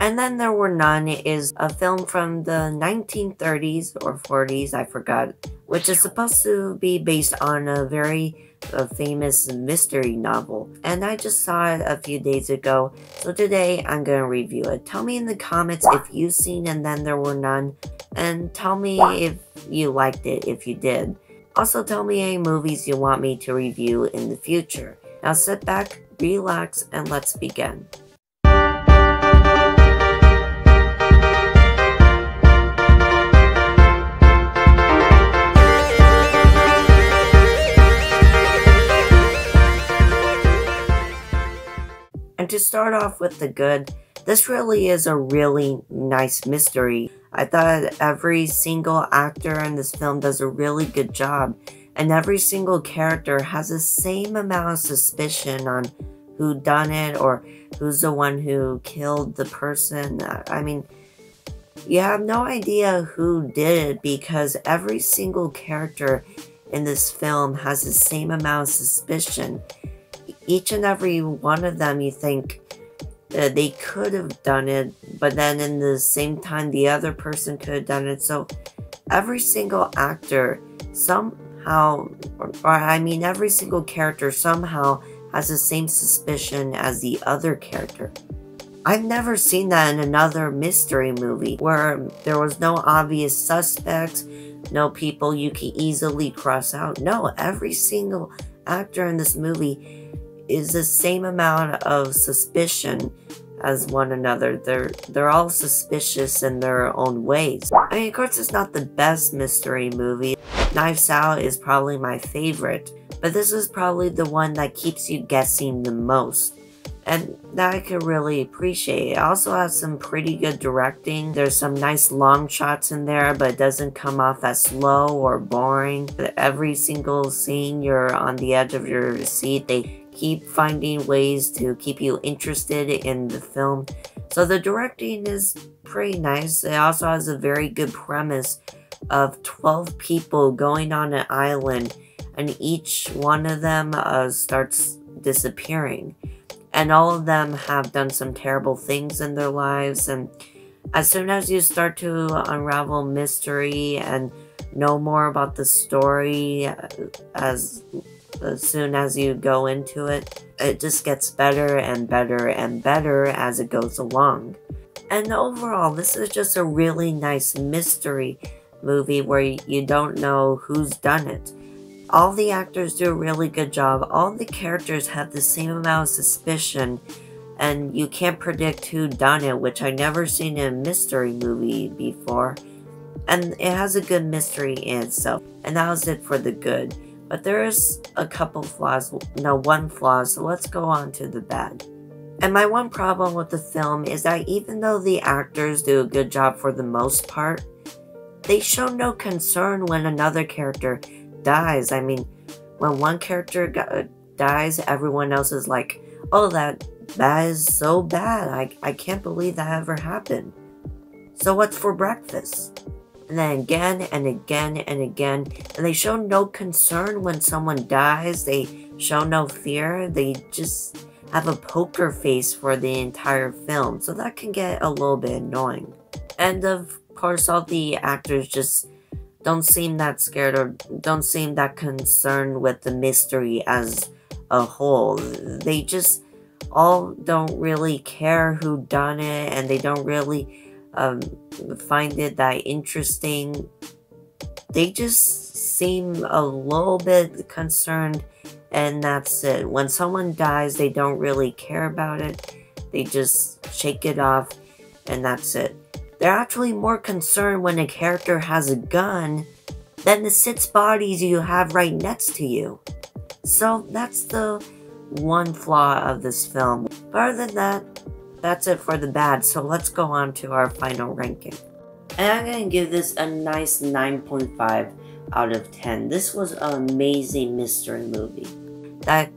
And Then There Were None is a film from the 1930s or 40s, I forgot, which is supposed to be based on a very famous mystery novel. And I just saw it a few days ago, so today I'm going to review it. Tell me in the comments if you've seen And Then There Were None, and tell me if you liked it if you did. Also tell me any movies you want me to review in the future. Now sit back, relax, and let's begin. And to start off with the good, this really is a really nice mystery. I thought every single actor in this film does a really good job, and every single character has the same amount of suspicion on who done it or who's the one who killed the person. I mean, you have no idea who did it because every single character in this film has the same amount of suspicion. Each and every one of them, you think they could have done it, but then in the same time, the other person could have done it. So every single actor somehow, every single character somehow has the same suspicion as the other character. I've never seen that in another mystery movie where there was no obvious suspects, no people you can easily cross out. No, every single actor in this movie is the same amount of suspicion as one another. They're all suspicious in their own ways. I mean, of course, it's not the best mystery movie. Knives Out is probably my favorite, but this is probably the one that keeps you guessing the most, and that I could really appreciate. It also has some pretty good directing. There's some nice long shots in there, but it doesn't come off as slow or boring. Every single scene, you're on the edge of your seat. They keep finding ways to keep you interested in the film. So the directing is pretty nice. It also has a very good premise of 12 people going on an island, and each one of them starts disappearing. And all of them have done some terrible things in their lives, and as soon as you start to unravel mystery and know more about the story, as soon as you go into it, it just gets better and better and better as it goes along. And overall, this is just a really nice mystery movie where you don't know who's done it. All the actors do a really good job. All the characters have the same amount of suspicion, and you can't predict who done it, which I've never seen in a mystery movie before. And it has a good mystery in itself. And that was it for the good. But there is a couple flaws, one flaw, so let's go on to the bad. And my one problem with the film is that even though the actors do a good job for the most part, they show no concern when another character dies. I mean, when one character dies, everyone else is like, oh, that is so bad. I can't believe that ever happened. So what's for breakfast? And then again and again and again, and they show no concern when someone dies. They show no fear. They just have a poker face for the entire film, so that can get a little bit annoying. And of course, all the actors just don't seem that scared or don't seem that concerned with the mystery as a whole. They just all don't really care who done it, and they don't really find it that interesting. They just seem a little bit concerned, and that's it. When someone dies, they don't really care about it. They just shake it off, and that's it. They're actually more concerned when a character has a gun than the 6 bodies you have right next to you. So that's the one flaw of this film. But other than that, that's it for the bad, so let's go on to our final ranking. And I'm going to give this a nice 9.5 out of 10. This was an amazing mystery movie that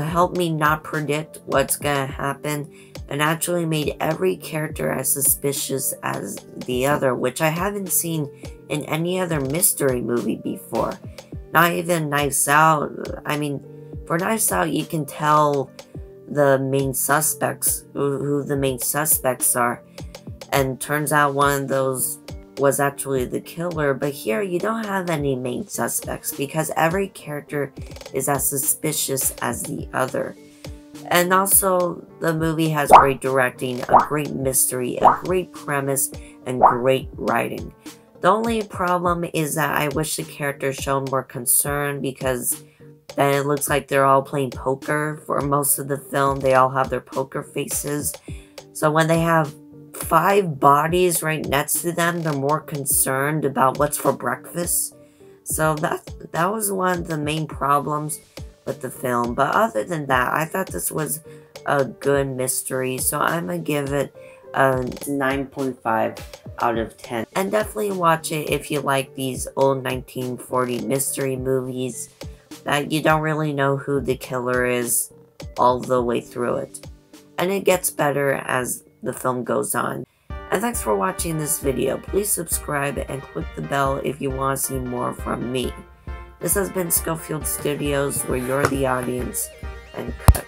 helped me not predict what's going to happen, and actually made every character as suspicious as the other, which I haven't seen in any other mystery movie before. Not even Knives Out. I mean, for Knives Out, you can tell the main suspects, who the main suspects are. and turns out one of those was actually the killer. But here you don't have any main suspects because every character is as suspicious as the other. And also, the movie has great directing, a great mystery, a great premise, and great writing. The only problem is that I wish the characters showed more concern, because then it looks like they're all playing poker for most of the film. They all have their poker faces. So when they have 5 bodies right next to them, they're more concerned about what's for breakfast. So that was one of the main problems with the film. But other than that, I thought this was a good mystery, so I'm gonna give it a 9.5 out of 10. And definitely watch it if you like these old 1940 mystery movies that you don't really know who the killer is all the way through it. And it gets better as the film goes on. And thanks for watching this video. Please subscribe and click the bell if you want to see more from me. This has been Scofield Studios, where you're the audience, and cut.